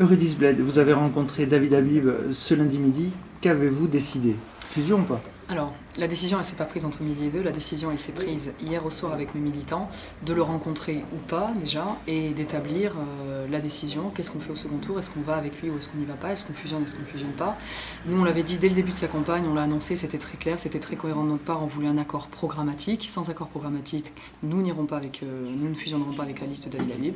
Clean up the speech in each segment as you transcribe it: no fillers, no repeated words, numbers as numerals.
Eurydice Bled, vous avez rencontré David Habib ce lundi midi. Qu'avez-vous décidé? Fusion ou pas? Alors, la décision, elle ne s'est pas prise entre midi et deux. La décision, elle s'est prise hier au soir avec mes militants, de le rencontrer ou pas déjà, et d'établir la décision. Qu'est-ce qu'on fait au second tour? Est-ce qu'on va avec lui ou est-ce qu'on n'y va pas? Est-ce qu'on fusionne? Est-ce qu'on ne fusionne pas? Nous, on l'avait dit dès le début de sa campagne, on l'a annoncé, c'était très clair, c'était très cohérent de notre part. On voulait un accord programmatique. Sans accord programmatique, nous n'irons pas avec, nous ne fusionnerons pas avec la liste de David Habib.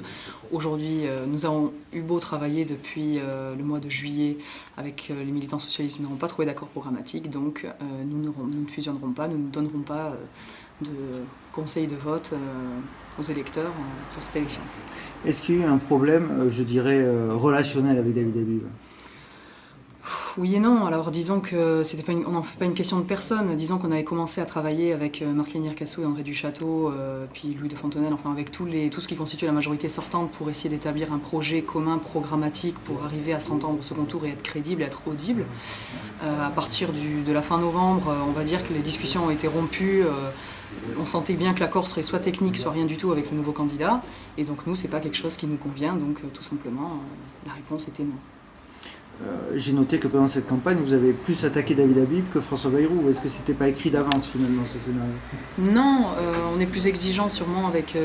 Aujourd'hui, nous avons eu beau travailler depuis le mois de juillet avec les militants socialistes, nous n'avons pas trouvé d'accord programmatique, donc nous ne fusionnerons pas, nous ne donnerons pas de conseils de vote aux électeurs sur cette élection. Est-ce qu'il y a eu un problème, je dirais, relationnel avec David Habib? Oui et non. Alors disons que on n'en fait pas une question de personne. Disons qu'on avait commencé à travailler avec Marc Lénière-Cassou et André Duchâteau, puis Louis de Fontenelle, enfin avec tout ce qui constitue la majorité sortante pour essayer d'établir un projet commun programmatique pour arriver à s'entendre au second tour et être crédible, être audible. À partir de la fin novembre, on va dire que les discussions ont été rompues. On sentait bien que l'accord serait soit technique, soit rien du tout avec le nouveau candidat. Et donc nous, c'est pas quelque chose qui nous convient, donc tout simplement, la réponse était non. J'ai noté que pendant cette campagne, vous avez plus attaqué David Habib que François Bayrou. Est-ce que c'était pas écrit d'avance finalement ce scénario? Non, on est plus exigeant sûrement avec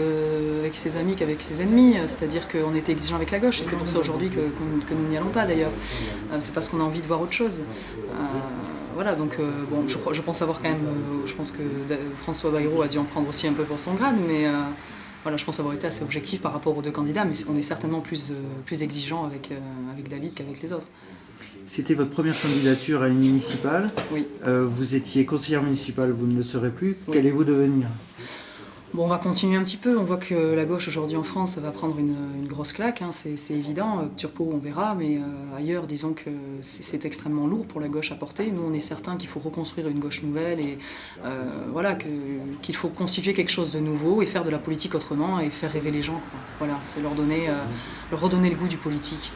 ses amis qu'avec ses ennemis. C'est-à-dire qu'on était exigeant avec la gauche et c'est pour ça aujourd'hui que nous n'y allons pas d'ailleurs. C'est parce qu'on a envie de voir autre chose. Voilà, donc bon, je pense avoir quand même, je pense que François Bayrou a dû en prendre aussi un peu pour son grade, mais voilà, je pense avoir été assez objectif par rapport aux deux candidats, mais on est certainement plus exigeant avec David qu'avec les autres. C'était votre première candidature à une municipale. Oui. Vous étiez conseillère municipale, vous ne le serez plus. Oui. Qu'allez-vous devenir? Bon, on va continuer un petit peu. On voit que la gauche aujourd'hui en France va prendre une grosse claque, hein, c'est évident. Turpo, on verra, mais ailleurs, disons que c'est extrêmement lourd pour la gauche à porter. Nous, on est certain qu'il faut reconstruire une gauche nouvelle et voilà, qu'il faut constituer quelque chose de nouveau et faire de la politique autrement et faire rêver les gens, quoi. Voilà, c'est leur redonner le goût du politique.